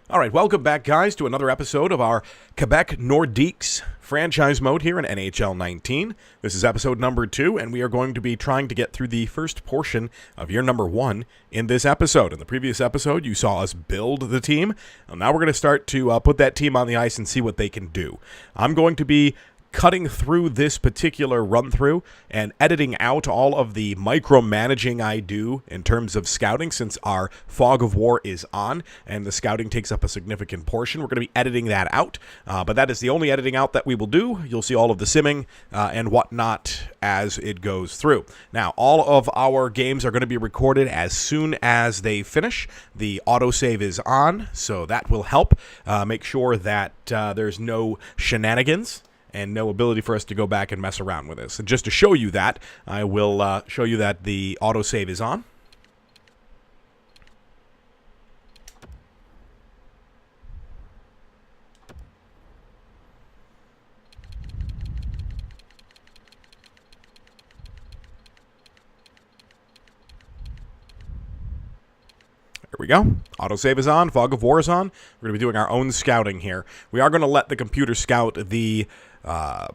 All right, welcome back, guys, to another episode of our Quebec Nordiques franchise mode here in NHL 19. This is episode number 2, and we are going to be trying to get through the first portion of year number 1 in this episode. In the previous episode, you saw us build the team. Well, now we're going to start to put that team on the ice and see what they can do. I'm going to be cutting through this particular run-through and editing out all of the micromanaging I do in terms of scouting, since our fog of war is on and the scouting takes up a significant portion. We're going to be editing that out, but that is the only editing out that we will do. You'll see all of the simming and whatnot as it goes through. Now, all of our games are going to be recorded as soon as they finish. The autosave is on, so that will help make sure that there's no shenanigans and no ability for us to go back and mess around with this. And just to show you that, I will show you that the autosave is on. Here we go. Autosave is on. Fog of War is on. We're going to be doing our own scouting here. We are going to let the computer scout the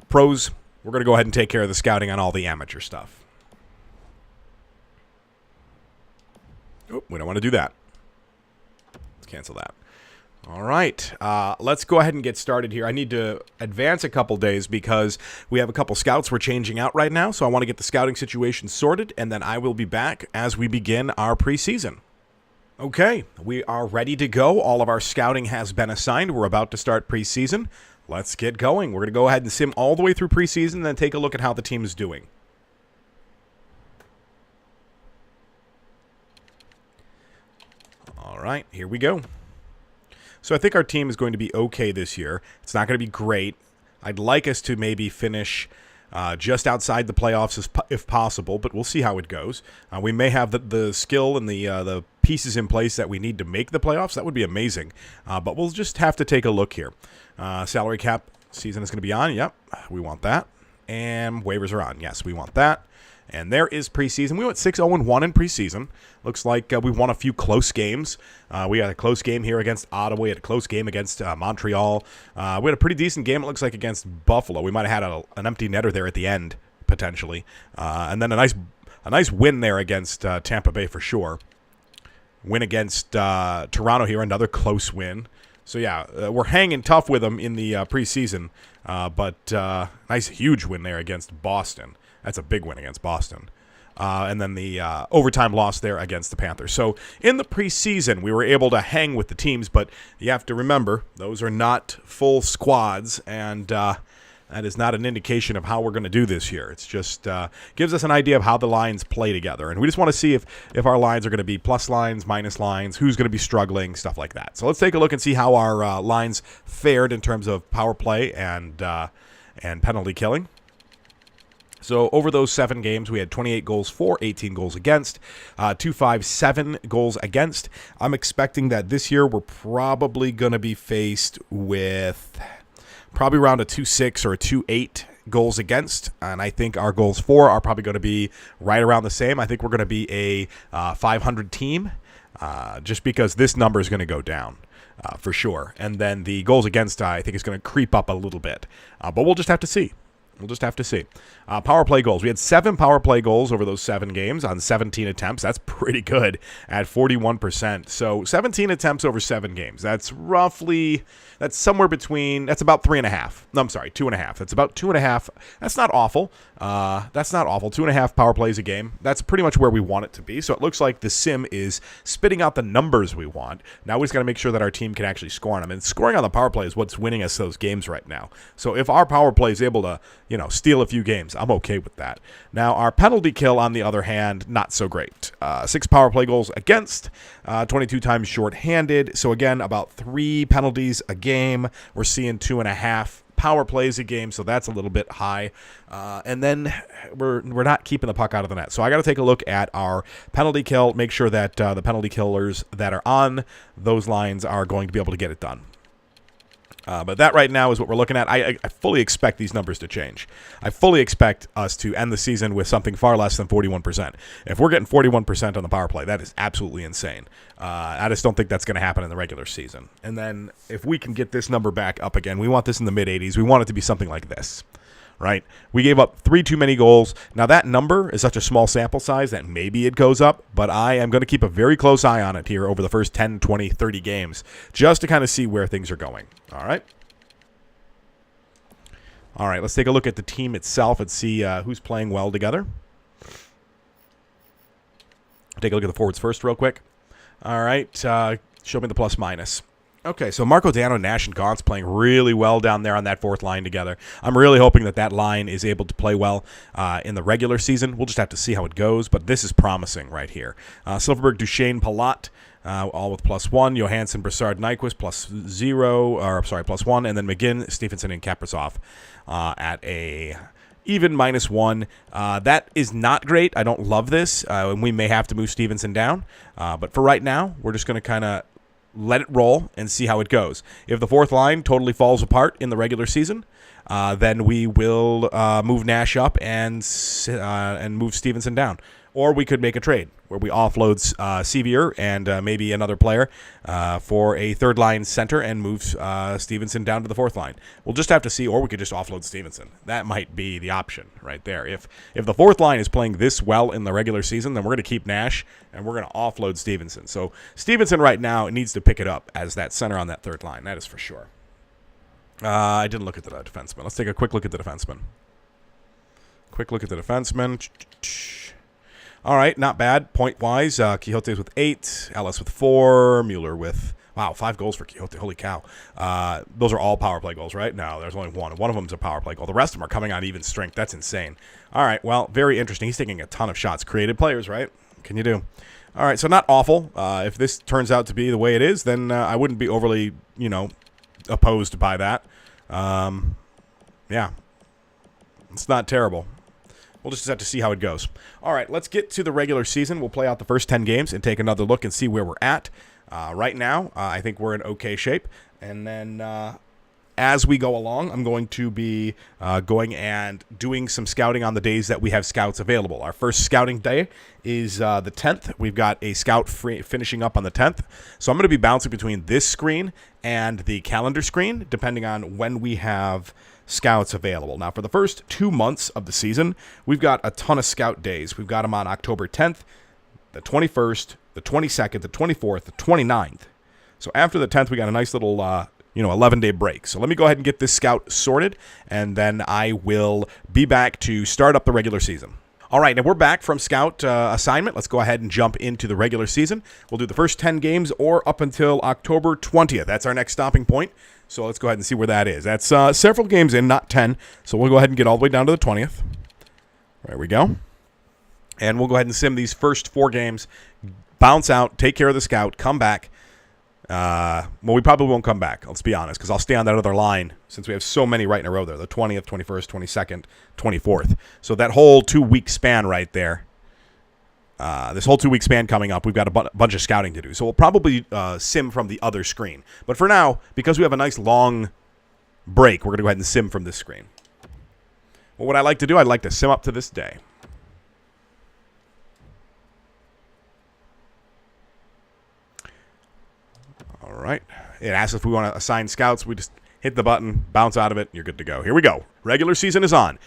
pros. We're going to go ahead and take care of the scouting on all the amateur stuff. Oh, we don't want to do that. Let's cancel that. All right, let's go ahead and get started here. I need to advance a couple days because we have a couple scouts we're changing out right now, so I want to get the scouting situation sorted, and then I will be back as we begin our preseason. Okay, we are ready to go. All of our scouting has been assigned. We're about to start preseason. Let's get going. We're going to go ahead and sim all the way through preseason and then take a look at how the team is doing. All right, here we go. So I think our team is going to be okay this year. It's not going to be great. I'd like us to maybe finish just outside the playoffs if possible, but we'll see how it goes. We may have the skill and the pieces in place that we need to make the playoffs. That would be amazing, but we'll just have to take a look here. Salary cap season is going to be on. Yep, we want that. And waivers are on. Yes, we want that. And there is preseason. We went 6-0-1 in preseason. Looks like we won a few close games. We had a close game here against Ottawa. We had a close game against Montreal. We had a pretty decent game, it looks like, against Buffalo. We might have had an empty netter there at the end, potentially. And then a nice win there against Tampa Bay for sure. Win against Toronto here, another close win. So, yeah, we're hanging tough with them in the preseason. But nice, huge win there against Boston. That's a big win against Boston. And then the overtime loss there against the Panthers. So in the preseason, we were able to hang with the teams, but you have to remember, those are not full squads, and that is not an indication of how we're going to do this year. It's just gives us an idea of how the lines play together. And we just want to see if our lines are going to be plus lines, minus lines, who's going to be struggling, stuff like that. So let's take a look and see how our lines fared in terms of power play and penalty killing. So over those 7 games, we had 28 goals for, 18 goals against, 257 goals against. I'm expecting that this year we're probably going to be faced with probably around a 2.6 or a 2.8 goals against, and I think our goals for are probably going to be right around the same. I think we're going to be a 500 team, just because this number is going to go down. For sure. And then the goals against, I think, is going to creep up a little bit. But we'll just have to see. We'll just have to see. Power play goals. We had 7 power play goals over those 7 games on 17 attempts. That's pretty good at 41%. So 17 attempts over 7 games. That's somewhere between, that's about 3.5. No, I'm sorry, 2.5. That's about 2.5. That's not awful. 2.5 power plays a game. That's pretty much where we want it to be. So it looks like the sim is spitting out the numbers we want. Now we just got to make sure that our team can actually score on them. And scoring on the power play is what's winning us those games right now. So if our power play is able to, steal a few games, I'm okay with that. Now our penalty kill, on the other hand, not so great. 6 power play goals against, 22 times shorthanded. So again, about 3 penalties a game. We're seeing 2.5 power plays a game, so that's a little bit high. And then we're not keeping the puck out of the net. So I got to take a look at our penalty kill, make sure that the penalty killers that are on those lines are going to be able to get it done. But that right now is what we're looking at. I fully expect these numbers to change. I fully expect us to end the season with something far less than 41%. If we're getting 41% on the power play, that is absolutely insane. I just don't think that's going to happen in the regular season. And then if we can get this number back up again, we want this in the mid-80s. We want it to be something like this, right? We gave up 3 too many goals. Now, that number is such a small sample size that maybe it goes up, but I am going to keep a very close eye on it here over the first 10, 20, 30 games just to kind of see where things are going. All right. All right, let's take a look at the team itself and see who's playing well together. Take a look at the forwards first real quick. All right, show me the plus minus. Okay, so Marco Dano, Nash, and Gaunt's playing really well down there on that fourth line together. I'm really hoping that that line is able to play well in the regular season. We'll just have to see how it goes, but this is promising right here. Silverberg, Duchesne, Palat, all with +1. Johansson, Brassard, Nyquist +1, and then McGinn, Stephenson, and Kaprizov at a even -1. That is not great. I don't love this, and we may have to move Stephenson down. But for right now, we're just going to kind of let it roll and see how it goes. If the fourth line totally falls apart in the regular season, then we will move Nash up and move Stephenson down. Or we could make a trade where we offload Sevier and maybe another player for a third-line center and move Stephenson down to the fourth line. We'll just have to see, or we could just offload Stephenson. That might be the option right there. If the fourth line is playing this well in the regular season, then we're going to keep Nash and we're going to offload Stephenson. So Stephenson right now needs to pick it up as that center on that third line. That is for sure. I didn't look at the defenseman. Let's take a quick look at the defenseman. All right, not bad. Point-wise, Quixote's with 8, Ellis with 4, Mueller with, 5 goals for Quixote. Holy cow. Those are all power play goals, right? No, there's only one. One of them is a power play goal. The rest of them are coming on even strength. That's insane. All right, well, very interesting. He's taking a ton of shots. Creative players, right? What can you do? All right, so not awful. If this turns out to be the way it is, then I wouldn't be overly, opposed by that. Yeah, it's not terrible. We'll just have to see how it goes. All right, let's get to the regular season. We'll play out the first 10 games and take another look and see where we're at. Right now, I think we're in okay shape. And then as we go along, I'm going to be going and doing some scouting on the days that we have scouts available. Our first scouting day is the 10th. We've got a scout finishing up on the 10th. So I'm going to be bouncing between this screen and the calendar screen, depending on when we have scouts available. Now, for the first 2 months of the season, we've got a ton of scout days. We've got them on October 10th, the 21st, the 22nd, the 24th, the 29th. So after the 10th, we got a nice little 11-day break. So let me go ahead and get this scout sorted, and then I will be back to start up the regular season. All right, now we're back from scout assignment. Let's go ahead and jump into the regular season. We'll do the first 10 games or up until October 20th. That's our next stopping point. So let's go ahead and see where that is. That's several games in, not 10. So we'll go ahead and get all the way down to the 20th. There we go. And we'll go ahead and sim these first 4 games, bounce out, take care of the scout, come back. Well, we probably won't come back, let's be honest, because I'll stay on that other line since we have so many right in a row there, the 20th, 21st, 22nd, 24th. So that whole 2-week span right there, this whole 2-week span coming up, we've got a bunch of scouting to do. So we'll probably sim from the other screen. But for now, because we have a nice long break, we're going to go ahead and sim from this screen. Well, what I like to do, I'd like to sim up to this day. All right. It asks if we want to assign scouts. We just hit the button, bounce out of it, you're good to go. Here we go. Regular season is on.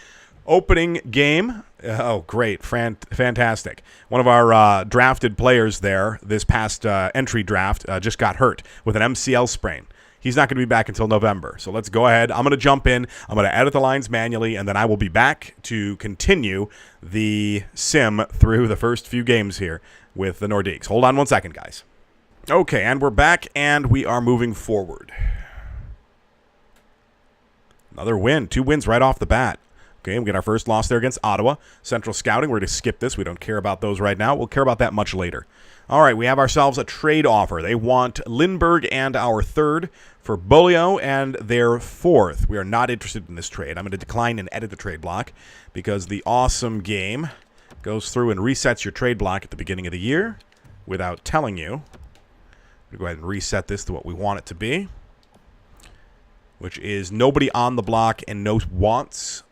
Opening game. Oh, great. Fantastic. One of our drafted players there this past entry draft just got hurt with an MCL sprain. He's not going to be back until November. So let's go ahead. I'm going to jump in. I'm going to edit the lines manually, and then I will be back to continue the sim through the first few games here with the Nordiques. Hold on one second, guys. Okay, and we're back, and we are moving forward. Another win. 2 wins right off the bat. Okay, we get our first loss there against Ottawa. Central Scouting, we're going to skip this. We don't care about those right now. We'll care about that much later. All right, we have ourselves a trade offer. They want Lindbergh and our 3rd for Bolio and their 4th. We are not interested in this trade. I'm going to decline and edit the trade block because the awesome game goes through and resets your trade block at the beginning of the year without telling you. I'm going to go ahead and reset this to what we want it to be. which is nobody on the block and no wants,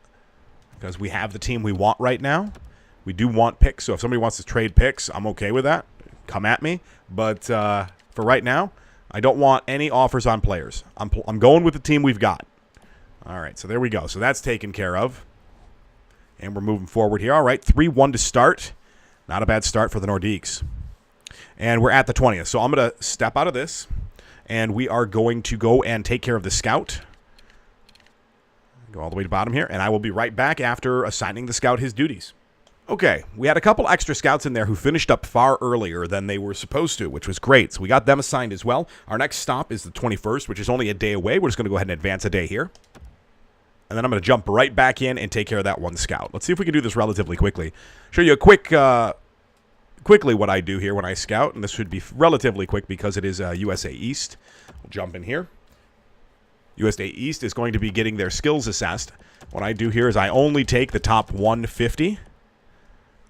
because we have the team we want right now. We do want picks, so if somebody wants to trade picks, I'm okay with that. Come at me. But for right now, I don't want any offers on players. I'm going with the team we've got. All right, so there we go. So that's taken care of. And we're moving forward here. All right, 3-1 to start. Not a bad start for the Nordiques. And we're at the 20th. So I'm going to step out of this, and we are going to go and take care of the scout. Go all the way to the bottom here, and I will be right back after assigning the scout his duties. Okay, we had a couple extra scouts in there who finished up far earlier than they were supposed to, which was great. So we got them assigned as well. Our next stop is the 21st, which is only a day away. We're just going to go ahead and advance a day here. And then I'm going to jump right back in and take care of that one scout. Let's see if we can do this relatively quickly. Show you a quickly what I do here when I scout. And this should be relatively quick because it is USA East. We'll jump in here. USA East is going to be getting their skills assessed. What I do here is I only take the top 150.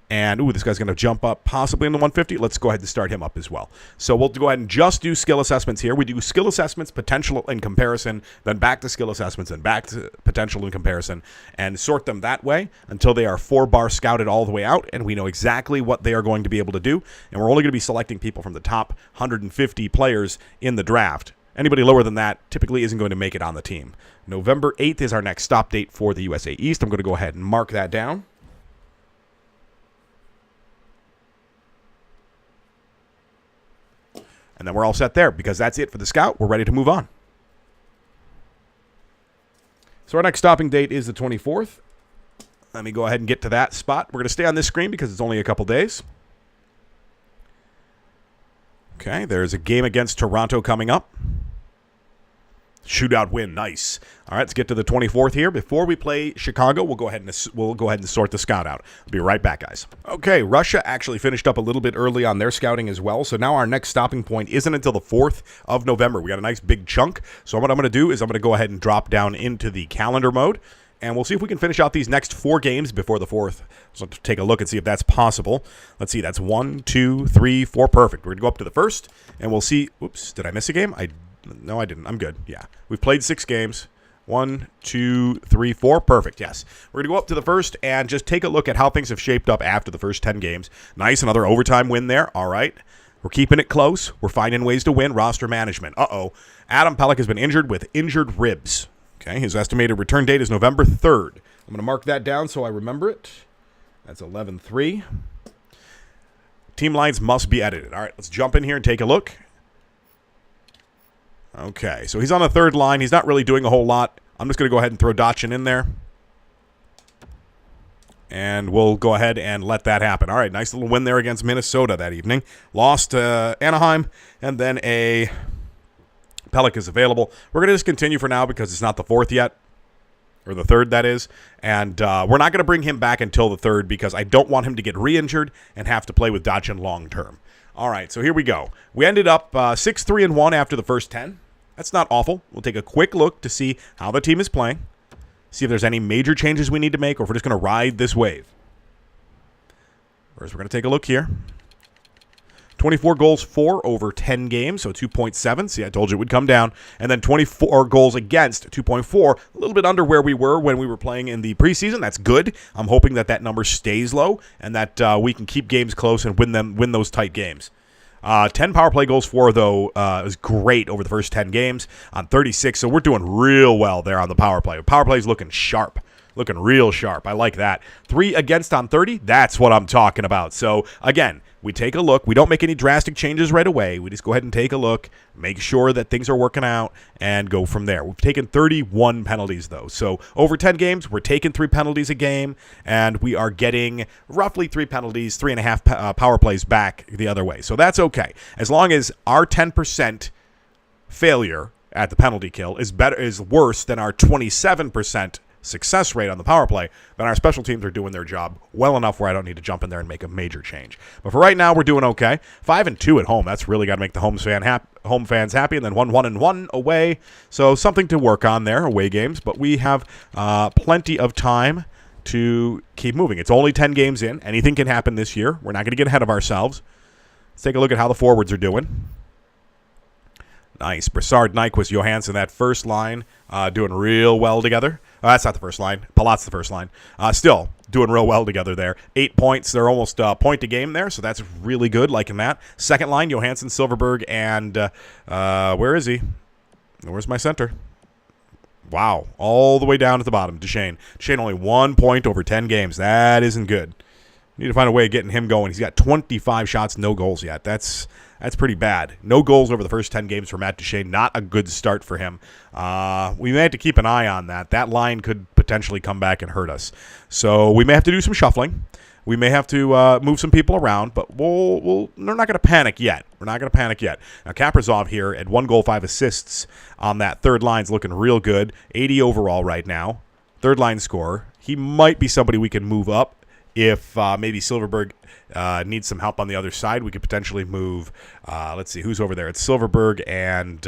And, ooh, this guy's going to jump up possibly in the 150. Let's go ahead and start him up as well. So we'll go ahead and just do skill assessments here. We do skill assessments, potential, and comparison, then back to skill assessments, and back to potential and comparison, and sort them that way until they are 4-bar scouted all the way out, and we know exactly what they are going to be able to do. And we're only going to be selecting people from the top 150 players in the draft. Anybody lower than that typically isn't going to make it on the team. November 8th is our next stop date for the USA East. I'm going to go ahead and mark that down. And then we're all set there because that's it for the scout. We're ready to move on. So our next stopping date is the 24th. Let me go ahead and get to that spot. We're going to stay on this screen because it's only a couple days. Okay, there's a game against Toronto coming up. Shootout win, nice. All right, let's get to the 24th here. Before we play Chicago, we'll go ahead and sort the scout out. I'll be right back, guys. Okay, Russia actually finished up a little bit early on their scouting as well. So now our next stopping point isn't until the 4th of November. We got a nice big chunk. So what I'm going to do is I'm going to go ahead and drop down into the calendar mode, and we'll see if we can finish out these next 4 games before the 4th. So let's take a look and see if that's possible. Let's see, that's 1, 2, 3, 4, perfect. We're going to go up to the 1st, and we'll see. Oops, did I miss a game? No, I didn't. I'm good. Yeah. We've played 6 games. 1, 2, 3, 4. Perfect. Yes. We're going to go up to the 1st and just take a look at how things have shaped up after the first 10 games. Nice. Another overtime win there. All right. We're keeping it close. We're finding ways to win. Roster management. Uh-oh. Adam Pelech has been injured with injured ribs. Okay. His estimated return date is November 3rd. I'm going to mark that down so I remember it. That's 11-3. Team lines must be edited. All right. Let's jump in here and take a look. Okay, so he's on the 3rd line. He's not really doing a whole lot. I'm just going to go ahead and throw Dotchin in there. And we'll go ahead and let that happen. All right, nice little win there against Minnesota that evening. Lost Anaheim, and then a Pelech is available. We're going to just continue for now because it's not the 4th yet. Or the 3rd, that is. And we're not going to bring him back until the 3rd because I don't want him to get re-injured and have to play with Dotchin long-term. All right, so here we go. We ended up 6-3-1 after the first 10. That's not awful. We'll take a quick look to see how the team is playing, see if there's any major changes we need to make, or if we're just going to ride this wave. First, we're going to take a look here. 24 goals for over 10 games, so 2.7. See, I told you it would come down. And then 24 goals against, 2.4. A little bit under where we were when we were playing in the preseason. That's good. I'm hoping that number stays low and that we can keep games close and win those tight games. 10 power play goals for, though, is great over the first 10 games on 36, so we're doing real well there on the power play. Power play is looking sharp, looking real sharp. I like that. 3 against on 30, that's what I'm talking about. So, again, we take a look. We don't make any drastic changes right away. We just go ahead and take a look, make sure that things are working out, and go from there. We've taken 31 penalties, though. So over 10 games, we're taking 3 penalties a game, and we are getting roughly 3 penalties, 3.5 power plays back the other way. So that's okay. As long as our 10% failure at the penalty kill is worse than our 27% success rate on the power play, then our special teams are doing their job well enough where I don't need to jump in there and make a major change. But for right now, we're doing okay. 5-2 at home. That's really got to make the home fans happy. And then 1-1 away. So something to work on there, away games. But we have plenty of time to keep moving. It's only 10 games in. Anything can happen this year. We're not going to get ahead of ourselves. Let's take a look at how the forwards are doing. Nice. Brassard, Nyquist, Johansson, that first line doing real well together. That's not the first line. Palat's the first line. Still doing real well together there. 8 points. They're almost a point a game there, so that's really good, liking that. Second line, Johansson, Silverberg, and where is he? Where's my center? Wow. All the way down at the bottom, Duchesne. Duchesne only 1 point over 10 games. That isn't good. Need to find a way of getting him going. He's got 25 shots, no goals yet. That's pretty bad. No goals over the first 10 games for Matt Duchesne. Not a good start for him. We may have to keep an eye on that. That line could potentially come back and hurt us. So we may have to do some shuffling. We may have to move some people around, but we're not going to panic yet. We're not going to panic yet. Now, Kaprizov here at 1 goal, 5 assists on that third line's looking real good. 80 overall right now. Third line scorer. He might be somebody we can move up. If maybe Silverberg needs some help on the other side, we could potentially move. Let's see, who's over there? It's Silverberg and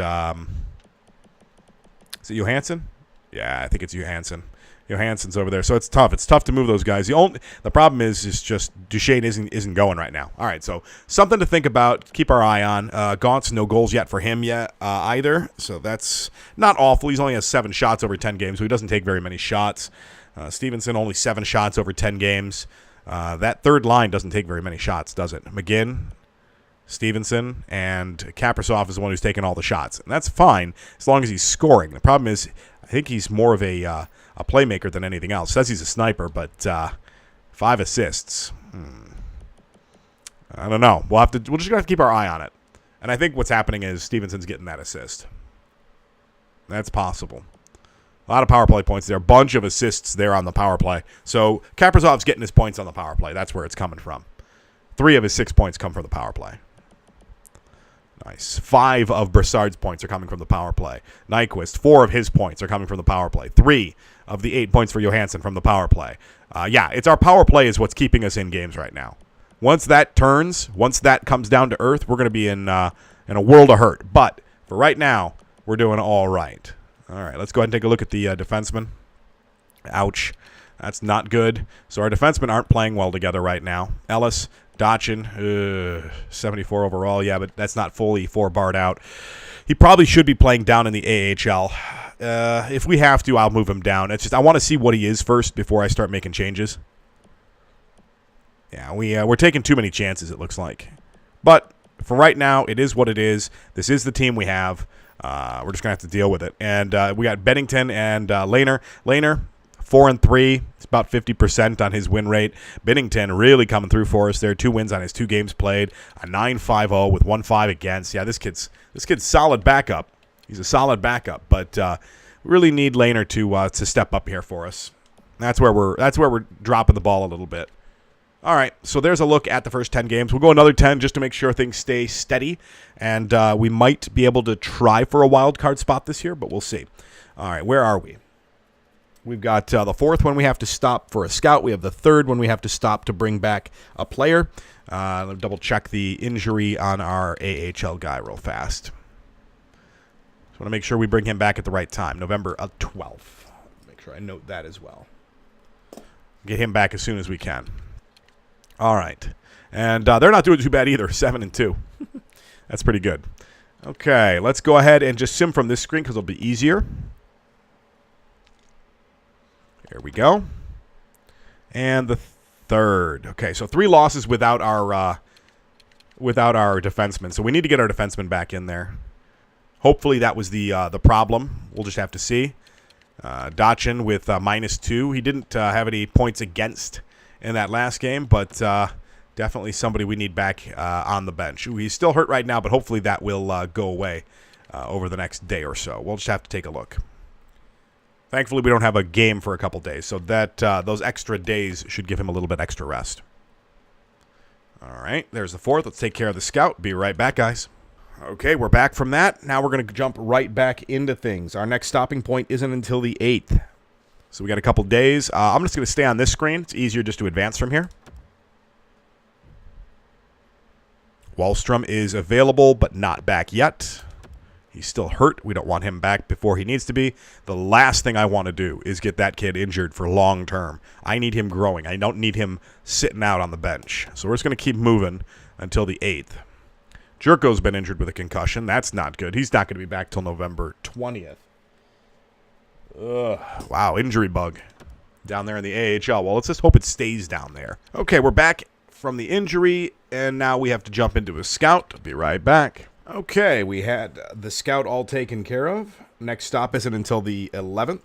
is it Johansson? Yeah, I think it's Johansson. Johansson's over there, so it's tough. It's tough to move those guys. The problem is just Duchesne isn't going right now. All right, so something to think about. Keep our eye on. Gaunt's no goals yet for him yet either, so that's not awful. He's only has 7 shots over 10 games, so he doesn't take very many shots. Stevenson only 7 shots over 10 games. That third line doesn't take very many shots, does it? McGinn, Stevenson, and Kaprizov is the one who's taking all the shots. And that's fine as long as he's scoring. The problem is I think he's more of a playmaker than anything else. Says he's a sniper, but 5 assists. I don't know. We're just going to have to keep our eye on it. And I think what's happening is Stevenson's getting that assist. That's possible. A lot of power play points there. A bunch of assists there on the power play. So Kaprizov's getting his points on the power play. That's where it's coming from. 3 of his 6 points come from the power play. Nice. 5 of Brassard's points are coming from the power play. Nyquist, 4 of his points are coming from the power play. 3 of the 8 points for Johansson from the power play. Yeah, it's our power play is what's keeping us in games right now. Once that turns, once that comes down to earth, we're going to be in a world of hurt. But for right now, we're doing all right. All right, let's go ahead and take a look at the defensemen. Ouch. That's not good. So our defensemen aren't playing well together right now. Ellis, Dotchin, 74 overall. Yeah, but that's not fully 4-barred out. He probably should be playing down in the AHL. If we have to, I'll move him down. It's just I want to see what he is first before I start making changes. Yeah, we're taking too many chances, it looks like. But for right now, it is what it is. This is the team we have. We're just going to have to deal with it. And we got Bennington and Lehner. Lehner, 4-3. It's about 50% on his win rate. Bennington really coming through for us there. 2 wins on his 2 games played. A 9.50 with 1.5 against. Yeah, this kid's solid backup. He's a solid backup, but we really need Lehner to step up here for us. That's where we're dropping the ball a little bit. All right, so there's a look at the first 10 games. We'll go another 10 just to make sure things stay steady, and we might be able to try for a wild card spot this year, but we'll see. All right, where are we? We've got the 4th when we have to stop for a scout. We have the 3rd when we have to stop to bring back a player. Let me double-check the injury on our AHL guy real fast. Just want to make sure we bring him back at the right time, November 12th. Make sure I note that as well. Get him back as soon as we can. All right. And they're not doing too bad either, 7-2. That's pretty good. Okay, let's go ahead and just sim from this screen because it'll be easier. There we go. And the 3rd. Okay, so 3 losses without our defenseman. So we need to get our defenseman back in there. Hopefully that was the problem. We'll just have to see. Dotchin with -2. He didn't have any points against in that last game, but definitely somebody we need back on the bench. Ooh, he's still hurt right now, but hopefully that will go away over the next day or so. We'll just have to take a look. Thankfully, we don't have a game for a couple days, so that those extra days should give him a little bit extra rest. All right, there's the 4th. Let's take care of the scout. Be right back, guys. Okay, we're back from that. Now we're going to jump right back into things. Our next stopping point isn't until the 8th. So we got a couple days. I'm just going to stay on this screen. It's easier just to advance from here. Wallstrom is available, but not back yet. He's still hurt. We don't want him back before he needs to be. The last thing I want to do is get that kid injured for long term. I need him growing. I don't need him sitting out on the bench. So we're just going to keep moving until the 8th. Jerko's been injured with a concussion. That's not good. He's not going to be back till November 20th. Ugh. Wow, injury bug down there in the AHL. Well, let's just hope it stays down there. Okay, we're back from the injury, and now we have to jump into a scout. I'll be right back. Okay, we had the scout all taken care of. Next stop isn't until the 11th.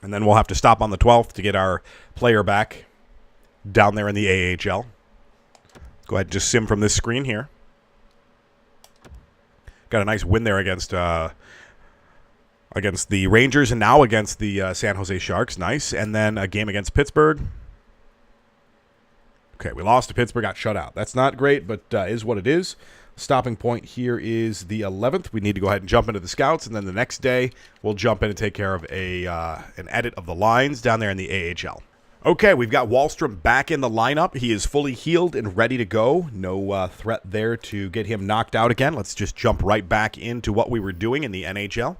And then we'll have to stop on the 12th to get our player back down there in the AHL. Go ahead and just sim from this screen here. Got a nice win there against the Rangers and now against the San Jose Sharks. Nice. And then a game against Pittsburgh. Okay, we lost to Pittsburgh, got shut out. That's not great, but is what it is. Stopping point here is the 11th. We need to go ahead and jump into the scouts, and then the next day we'll jump in and take care of an edit of the lines down there in the AHL. Okay, we've got Wahlstrom back in the lineup. He is fully healed and ready to go. No threat there to get him knocked out again. Let's just jump right back into what we were doing in the NHL.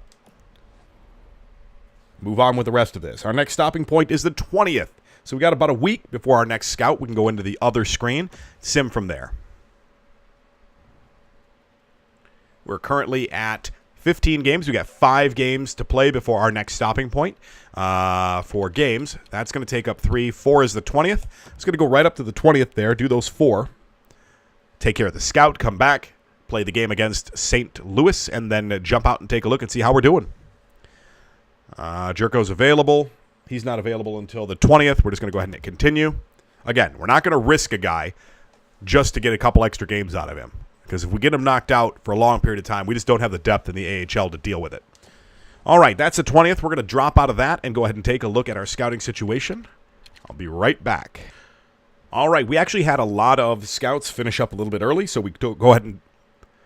Move on with the rest of this. Our next stopping point is the 20th. So we got about a week before our next scout. We can go into the other screen, sim from there. We're currently at 15 games. We got 5 games to play before our next stopping point. 4 games. That's going to take up 3. 4 is the 20th. It's going to go right up to the 20th there. Do those 4. Take care of the scout. Come back. Play the game against St. Louis. And then jump out and take a look and see how we're doing. Jerko's available. He's not available until the 20th. We're just going to go ahead and continue. Again, we're not going to risk a guy just to get a couple extra games out of him. Because if we get him knocked out for a long period of time, we just don't have the depth in the AHL to deal with it. All right, that's the 20th. We're going to drop out of that and go ahead and take a look at our scouting situation. I'll be right back. All right, we actually had a lot of scouts finish up a little bit early, so we go ahead and...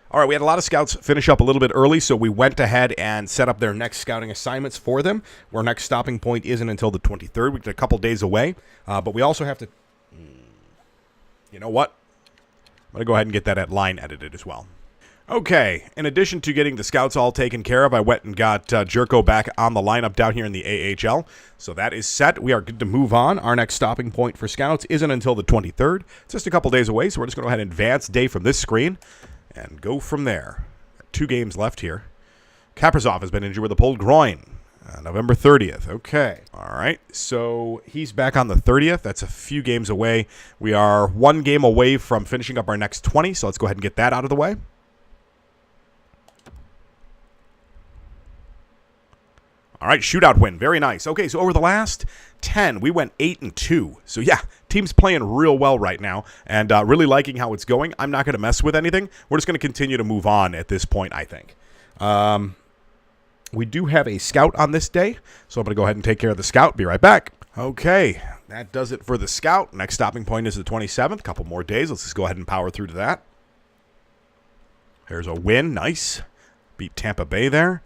All right, we had a lot of scouts finish up a little bit early, so we went ahead and set up their next scouting assignments for them. Our next stopping point isn't until the 23rd. We're a couple days away, but we also have to... You know what? I'm going to go ahead and get that at line edited as well. Okay, in addition to getting the scouts all taken care of, I went and got Jerko back on the lineup down here in the AHL. So that is set. We are good to move on. Our next stopping point for scouts isn't until the 23rd. It's just a couple days away, so we're just going to go ahead and advance day from this screen and go from there. 2 games left here. Kaprizov has been injured with a pulled groin. November 30th. Okay. All right. So he's back on the 30th. That's a few games away. We are 1 game away from finishing up our next 20, so let's go ahead and get that out of the way. All right, shootout win. Very nice. Okay, so over the last 10, we went 8-2. So yeah, team's playing real well right now and really liking how it's going. I'm not going to mess with anything. We're just going to continue to move on at this point, I think. We do have a scout on this day, so I'm going to go ahead and take care of the scout. Be right back. Okay, that does it for the scout. Next stopping point is the 27th. Couple more days. Let's just go ahead and power through to that. There's a win. Nice. Beat Tampa Bay there.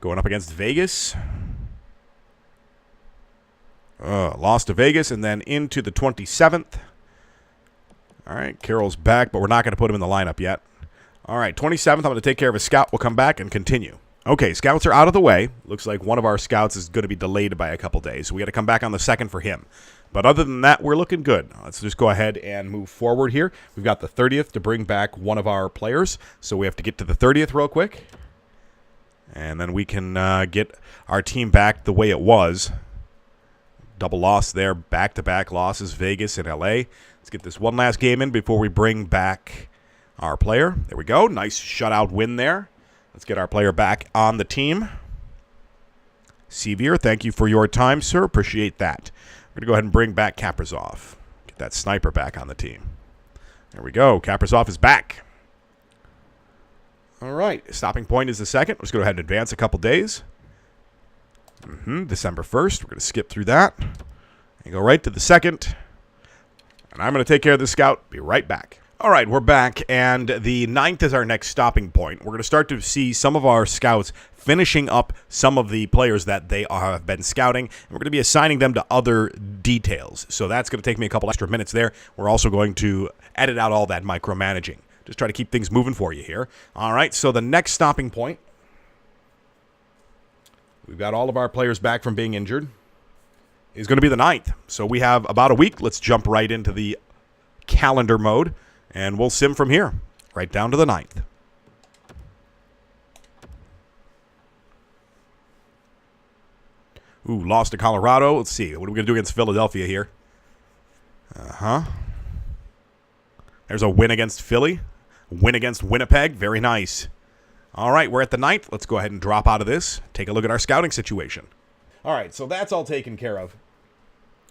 Going up against Vegas. Lost to Vegas and then into the 27th. All right, Carroll's back, but we're not going to put him in the lineup yet. All right, 27th, I'm going to take care of a scout. We'll come back and continue. Okay, scouts are out of the way. Looks like one of our scouts is going to be delayed by a couple days, so we got to come back on the 2nd for him. But other than that, we're looking good. Let's just go ahead and move forward here. We've got the 30th to bring back one of our players, so we have to get to the 30th real quick. And then we can get our team back the way it was. Double loss there, back-to-back losses, Vegas and LA. Let's get this one last game in before we bring back our player. There we go. Nice shutout win there. Let's get our player back on the team. Sevier, thank you for your time, sir. Appreciate that. We're going to go ahead and bring back Kaprizov. Get that sniper back on the team. There we go. Kaprizov is back. All right, stopping point is the 2nd. Let's go ahead and advance a couple days. December 1st. We're going to skip through that and go right to the 2nd. And I'm going to take care of the scout. Be right back. All right, we're back, and the 9th is our next stopping point. We're going to start to see some of our scouts finishing up some of the players that they have been scouting, and we're going to be assigning them to other details. So that's going to take me a couple extra minutes there. We're also going to edit out all that micromanaging. Just try to keep things moving for you here. All right, so the next stopping point, we've got all of our players back from being injured, is going to be the 9th. So we have about a week. Let's jump right into the calendar mode, and we'll sim from here. right down to the 9th. Ooh, lost to Colorado. Let's see. What are we going to do against Philadelphia here? There's a win against Philly. Win against Winnipeg. Very nice. All right, we're at the 9th. Let's go ahead and drop out of this. Take a look at our scouting situation. All right, so that's all taken care of.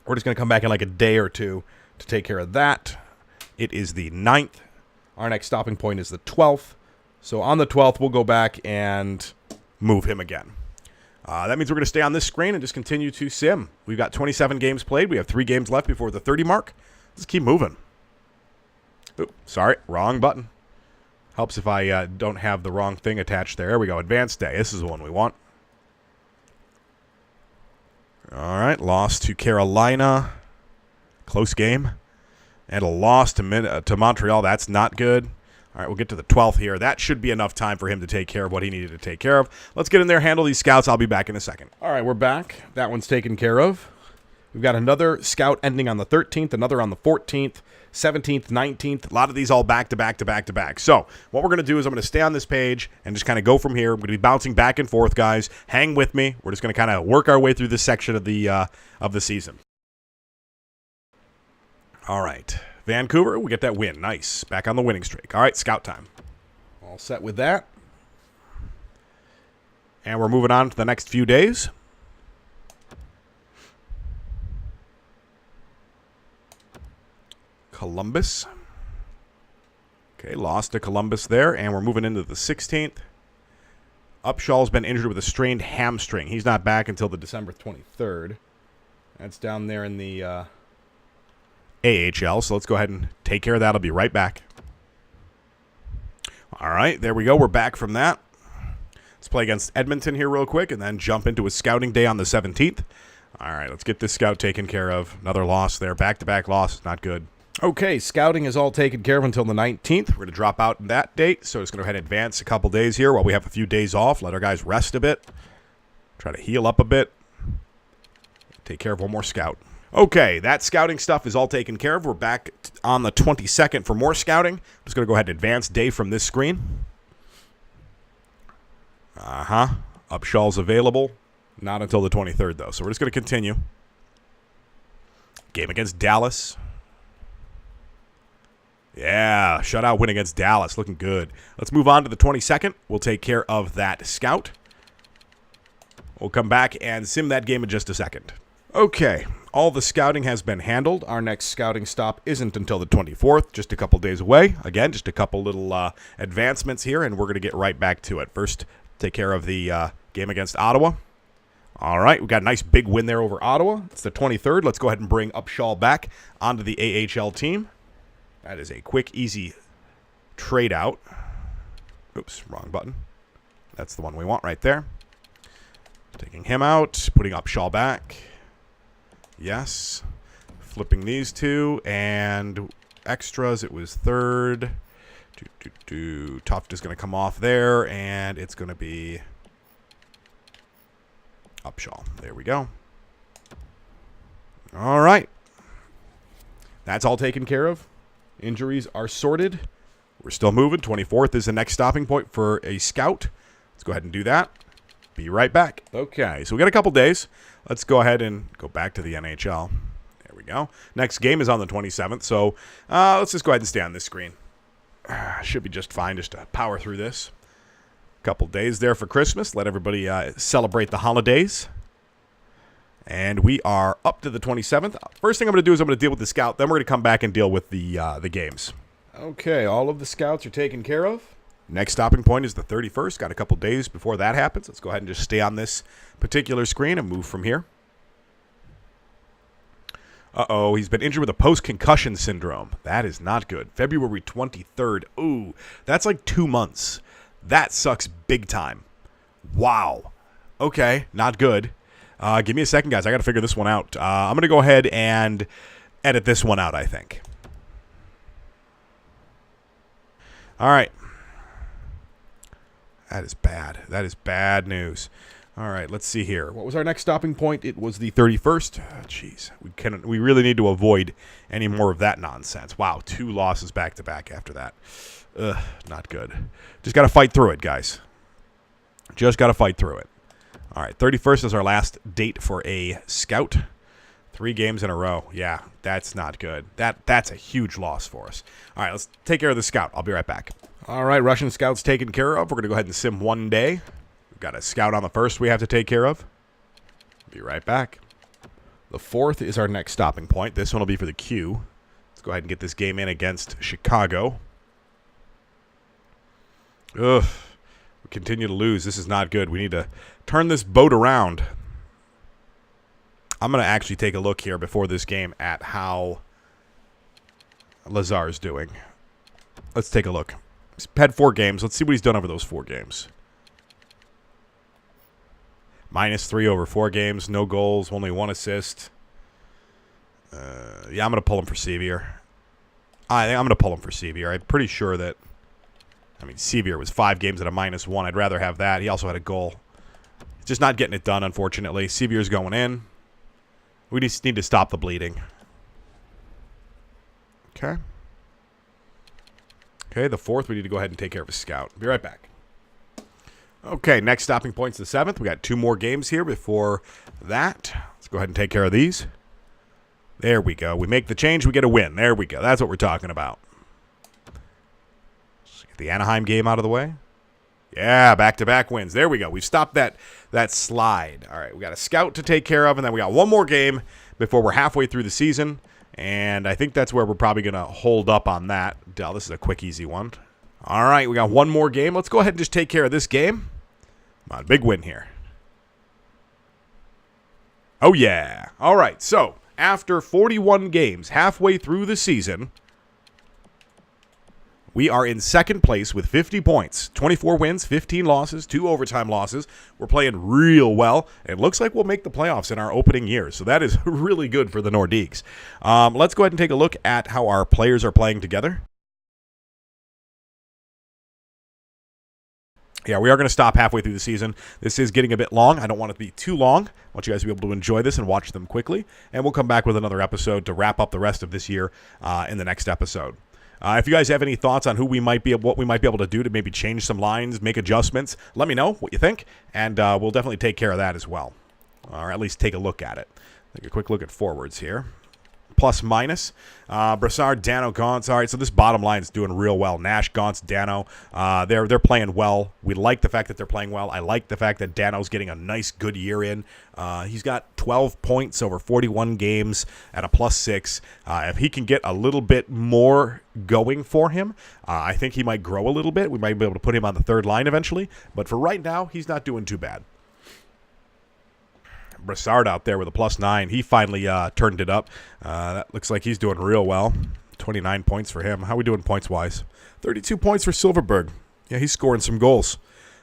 We're just going to come back in like a day or two to take care of that. It is the 9th. Our next stopping point is the 12th. So on the 12th, we'll go back and move him again. That means we're going to stay on this screen and just continue to sim. We've got 27 games played. We have 3 games left before the 30 mark. Let's keep moving. Oops, sorry, wrong button. Helps if I don't have the wrong thing attached there. There we go, advanced day. This is the one we want. All right, loss to Carolina. Close game. And a loss to Montreal. That's not good. All right, we'll get to the 12th here. That should be enough time for him to take care of what he needed to take care of. Let's get in there, handle these scouts. I'll be back in a second. All right, we're back. That one's taken care of. We've got another scout ending on the 13th, another on the 14th, 17th, 19th. A lot of these all back to back to back to back. So what we're going to do is I'm going to stay on this page and just kind of go from here. I'm going to be bouncing back and forth, guys. Hang with me. We're just going to kind of work our way through this section of the season. All right. Vancouver, we get that win. Nice. Back on the winning streak. All right, scout time. All set with that. And we're moving on to the next few days. Columbus. Okay, lost to Columbus there, and we're moving into the 16th. Upshaw's been injured with a strained hamstring. He's not back until the December 23rd. That's down there in the AHL, so let's go ahead and take care of that. I'll be right back. All right, there we go. We're back from that. Let's play against Edmonton here real quick and then jump into a scouting day on the 17th. All right, let's get this scout taken care of. Another loss there. Back-to-back loss. Not good. Okay, scouting is all taken care of until the 19th. We're going to drop out in that date, so just going to go ahead and advance a couple days here while we have a few days off. Let our guys rest a bit. Try to heal up a bit. Take care of one more scout. Okay, that scouting stuff is all taken care of. We're back on the 22nd for more scouting. I'm just going to go ahead and advance day from this screen. Upshaw's available. Not until the 23rd, though, so we're just going to continue. Game against Dallas. Yeah, shutout win against Dallas. Looking good. Let's move on to the 22nd. We'll take care of that scout. We'll come back and sim that game in just a second. Okay, all the scouting has been handled. Our next scouting stop isn't until the 24th, just a couple days away. Again, just a couple little advancements here, and we're going to get right back to it. First, take care of the game against Ottawa. All right, we got a nice big win there over Ottawa. It's the 23rd. Let's go ahead and bring Upshaw back onto the AHL team. That is a quick, easy trade out. Oops, wrong button. That's the one we want right there. Taking him out, putting Upshaw back. Yes. Flipping these two, and extras, it was third. Tuft is going to come off there, and it's going to be Upshaw. There we go. All right. That's all taken care of. Injuries are sorted. We're still moving. 24th is the next stopping point for a scout. Let's go ahead and do that. Be right back. Okay, so we got a couple days. Let's go ahead and go back to the NHL. There we go. Next game is on the 27th, so let's just go ahead and stay on this screen. Should be just fine just to power through this. Couple days there for Christmas. Let everybody celebrate the holidays. And we are up to the 27th. First thing I'm going to do is I'm going to deal with the scout. Then we're going to come back and deal with the games. Okay, all of the scouts are taken care of. Next stopping point is the 31st. Got a couple days before that happens. Let's go ahead and just stay on this particular screen and move from here. Uh-oh, he's been injured with a post-concussion syndrome. That is not good. February 23rd. Ooh, that's like 2 months. That sucks big time. Wow. Okay, not good. Give me a second, guys. I got to figure this one out. I'm going to go ahead and edit this one out, I think. All right. That is bad. That is bad news. All right, let's see here. What was our next stopping point? It was the 31st. Jeez, we really need to avoid any more of that nonsense. Wow, 2 losses back-to-back after that. Ugh, not good. Just got to fight through it, guys. Just got to fight through it. All right, 31st is our last date for a scout. 3 games in a row. Yeah, that's not good. That's a huge loss for us. All right, let's take care of the scout. I'll be right back. All right, Russian scout's taken care of. We're going to go ahead and sim 1 day. We've got a scout on the 1st we have to take care of. Be right back. The 4th is our next stopping point. This one will be for the Q. Let's go ahead and get this game in against Chicago. Ugh. We continue to lose. This is not good. We need to turn this boat around. I'm going to actually take a look here before this game at how Lazar's doing. Let's take a look. He's had 4 games. Let's see what he's done over those 4 games. -3 over 4 games. No goals. Only 1 assist. Yeah, I'm going to pull him for Sevier. I think I'm going to pull him for Sevier. I'm pretty sure that... I mean, Sevier was 5 games at a -1. I'd rather have that. He also had a goal. Just not getting it done, unfortunately. Sevier's going in. We just need to stop the bleeding. Okay. Okay, the 4th, we need to go ahead and take care of a scout. Be right back. Okay, next stopping point's the 7th. We got 2 more games here before that. Let's go ahead and take care of these. There we go. We make the change, we get a win. There we go. That's what we're talking about. Let's get the Anaheim game out of the way. Yeah, back-to-back wins. There we go. We've stopped that slide. All right, we got a scout to take care of, and then we got 1 more game before we're halfway through the season, and I think that's where we're probably going to hold up on that. Dell, this is a quick, easy one. All right, we got 1 more game. Let's go ahead and just take care of this game. Come on, big win here. Oh, yeah. All right, so after 41 games, halfway through the season... we are in 2nd place with 50 points, 24 wins, 15 losses, 2 overtime losses. We're playing real well. It looks like we'll make the playoffs in our opening year, so that is really good for the Nordiques. Let's go ahead and take a look at how our players are playing together. Yeah, we are going to stop halfway through the season. This is getting a bit long. I don't want it to be too long. I want you guys to be able to enjoy this and watch them quickly. And we'll come back with another episode to wrap up the rest of this year in the next episode. If you guys have any thoughts on what we might be able to do to maybe change some lines, make adjustments, let me know what you think, and we'll definitely take care of that as well, or at least take a look at it. Take a quick look at forwards here. Plus minus. Brassard, Dano, Gauntz. All right, so this bottom line is doing real well. Nash, Gauntz, Dano. They're playing well. We like the fact that they're playing well. I like the fact that Dano's getting a nice, good year in. He's got 12 points over 41 games at a +6. If he can get a little bit more going for him, I think he might grow a little bit. We might be able to put him on the 3rd line eventually. But for right now, he's not doing too bad. Brassard out there with a +9. He finally turned it up. That looks like he's doing real well. 29 points for him. How are we doing points-wise? 32 points for Silverberg. Yeah, he's scoring some goals.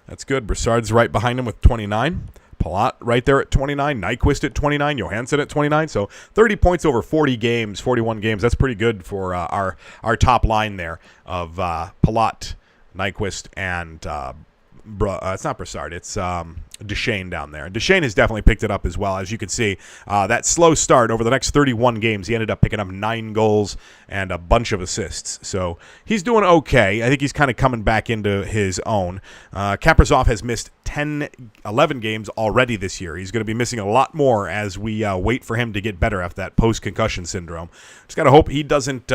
That's good. Brassard's right behind him with 29. Palat right there at 29. Nyquist at 29. Johansson at 29. So 30 points over 41 games. That's pretty good for our top line there of Palat, Nyquist, and it's not Brassard. It's Duchesne down there. Duchesne has definitely picked it up as well. As you can see, that slow start over the next 31 games, he ended up picking up 9 goals and a bunch of assists. So he's doing okay. I think he's kind of coming back into his own. Kaprizov has missed 11 games already this year. He's going to be missing a lot more as we wait for him to get better after that post-concussion syndrome. Just got to hope he doesn't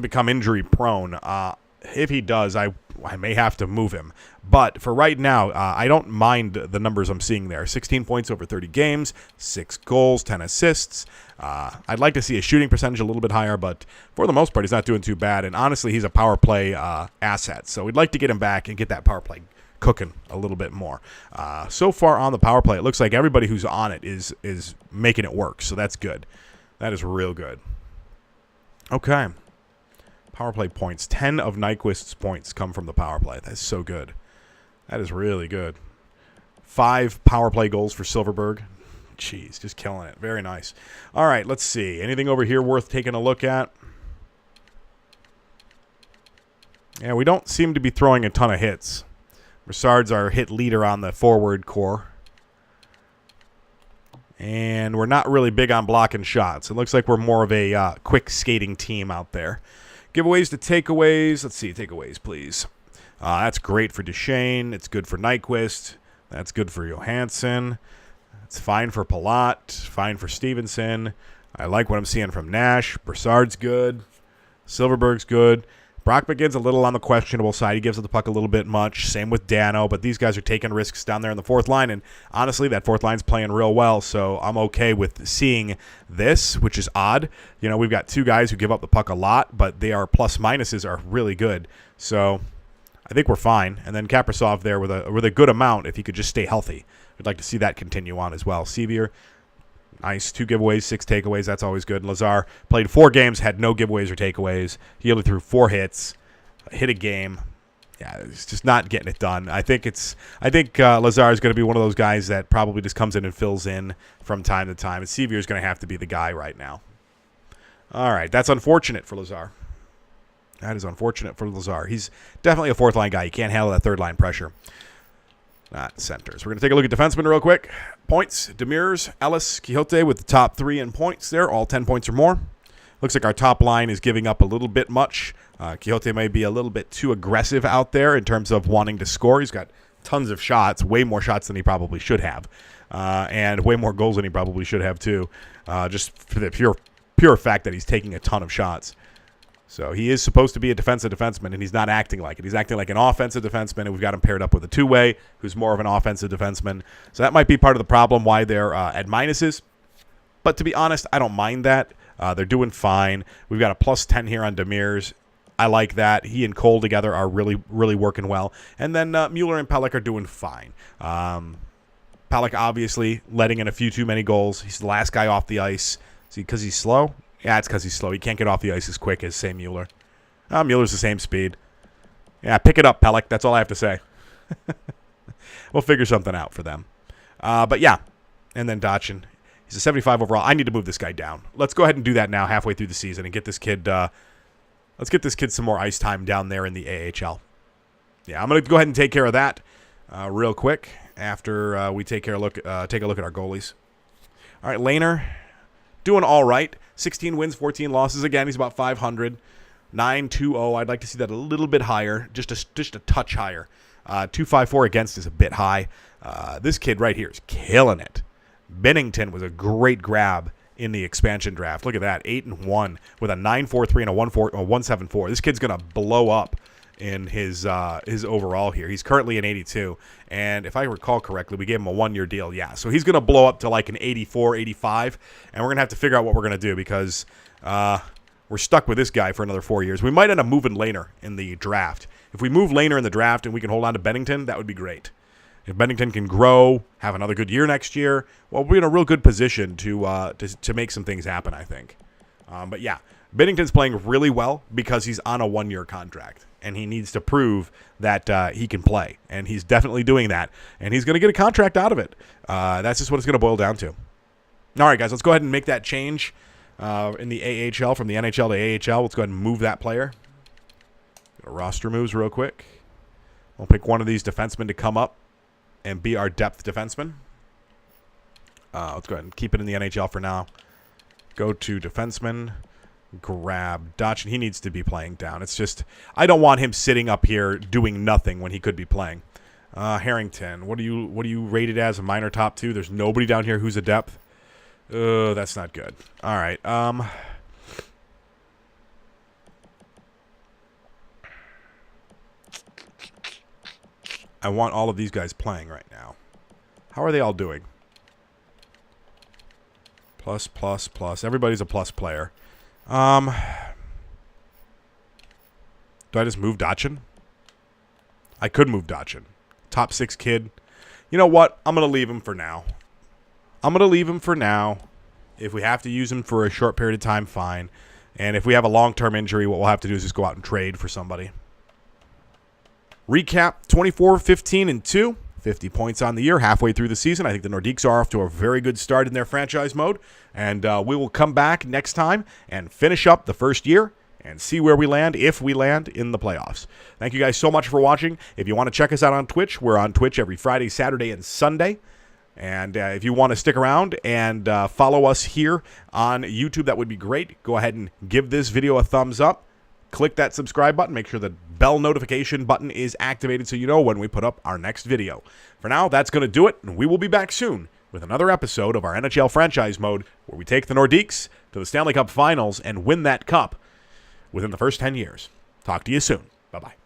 become injury prone. If he does, I may have to move him. But for right now, I don't mind the numbers I'm seeing there. 16 points over 30 games, 6 goals, 10 assists. I'd like to see his shooting percentage a little bit higher, but for the most part, he's not doing too bad. And honestly, he's a power play asset. So we'd like to get him back and get that power play cooking a little bit more. So far on the power play, it looks like everybody who's on it is making it work. So that's good. That is real good. Okay. Power play points. 10 of Nyquist's points come from the power play. That's so good. That is really good. 5 power play goals for Silverberg. Jeez, just killing it. Very nice. All right, let's see. Anything over here worth taking a look at? Yeah, we don't seem to be throwing a ton of hits. Brassard's our hit leader on the forward core. And we're not really big on blocking shots. It looks like we're more of a quick skating team out there. Giveaways to takeaways. Let's see, takeaways, please. That's great for Duchesne. It's good for Nyquist. That's good for Johansson. It's fine for Palat. Fine for Stevenson. I like what I'm seeing from Nash. Brassard's good. Silverberg's good. Brock McGinn's a little on the questionable side. He gives up the puck a little bit much. Same with Dano, but these guys are taking risks down there in the fourth line, and honestly, that fourth line's playing real well, so I'm okay with seeing this, which is odd. You know, we've got two guys who give up the puck a lot, but they are plus-minuses are really good, so I think we're fine. And then Kaprizov there with a good amount if he could just stay healthy. We'd like to see that continue on as well. Sevier, nice. 2 giveaways, 6 takeaways. That's always good. Lazar played 4 games, had no giveaways or takeaways. He only threw 4 hits, hit a game. Yeah, he's just not getting it done. I think Lazar is going to be one of those guys that probably just comes in and fills in from time to time. And Sevier is going to have to be the guy right now. All right, that's unfortunate for Lazar. That is unfortunate for Lazar. He's definitely a fourth-line guy. He can't handle that third-line pressure. Not centers. We're going to take a look at defensemen real quick. Points, Demers, Ellis, Quixote with the top 3 in points there, all 10 points or more. Looks like our top line is giving up a little bit much. Quixote may be a little bit too aggressive out there in terms of wanting to score. He's got tons of shots, way more shots than he probably should have, and way more goals than he probably should have too, just for the pure fact that he's taking a ton of shots. So he is supposed to be a defensive defenseman, and he's not acting like it. He's acting like an offensive defenseman, and we've got him paired up with a two-way who's more of an offensive defenseman. So that might be part of the problem why they're at minuses. But to be honest, I don't mind that. They're doing fine. We've got a plus 10 here on Demers. I like that. He and Cole together are really, really working well. And then Mueller and Pelech are doing fine. Pelech obviously letting in a few too many goals. He's the last guy off the ice. Is he because he's slow? Yeah, it's because he's slow. He can't get off the ice as quick as, say, Mueller. Mueller's the same speed. Yeah, pick it up, Pelech. That's all I have to say. We'll figure something out for them. But, yeah. And then Dotchin. He's a 75 overall. I need to move this guy down. Let's go ahead and do that now halfway through the season and get this kid let's get this kid some more ice time down there in the AHL. Yeah, I'm going to go ahead and take care of that real quick after we take a look at our goalies. All right, Lehner. Doing all right. 16 wins, 14 losses. Again, he's about 500. 9.20. I'd like to see that a little bit higher, just a touch higher. 2.54 against is a bit high. This kid right here is killing it. Bennington was a great grab in the expansion draft. Look at that, 8-1 with a 9.43 and a 1.74. This kid's gonna blow up in his overall here. He's currently an 82, and if I recall correctly, we gave him a 1-year deal. Yeah, so he's going to blow up to like an 84, 85, and we're going to have to figure out what we're going to do because we're stuck with this guy for another 4 years. We might end up moving Lehner in the draft. If we move Lehner in the draft and we can hold on to Bennington, that would be great. If Bennington can grow, have another good year next year, well, we're in a real good position to make some things happen, I think. But yeah, Bennington's playing really well because he's on a 1-year contract. And he needs to prove that he can play. And he's definitely doing that. And he's going to get a contract out of it. That's just what it's going to boil down to. All right, guys, let's go ahead and make that change in the AHL from the NHL to AHL. Let's go ahead and move that player. Roster moves real quick. We'll pick one of these defensemen to come up and be our depth defenseman. Let's go ahead and keep it in the NHL for now. Go to defenseman. Grab Dotchin. He needs to be playing down. It's just I don't want him sitting up here doing nothing when he could be playing. Harrington, what do you rate it as? A minor top 2? There's nobody down here who's a depth. That's not good. All right. I want all of these guys playing right now. How are they all doing? Plus, plus, plus. Everybody's a plus player. Do I just move Dotchin? I could move Dotchin. Top 6 kid. You know what? I'm going to leave him for now. If we have to use him for a short period of time, fine. And if we have a long-term injury, what we'll have to do is just go out and trade for somebody. Recap, 24-15-2. 50 points on the year, halfway through the season. I think the Nordiques are off to a very good start in their franchise mode. And we will come back next time and finish up the first year and see where we land, if we land, in the playoffs. Thank you guys so much for watching. If you want to check us out on Twitch, we're on Twitch every Friday, Saturday, and Sunday. And if you want to stick around and follow us here on YouTube, that would be great. Go ahead and give this video a thumbs up. click that subscribe button. Make sure the bell notification button is activated so you know when we put up our next video. For now, that's going to do it, and we will be back soon with another episode of our NHL franchise mode where we take the Nordiques to the Stanley Cup Finals and win that cup within the first 10 years. Talk to you soon. Bye-bye.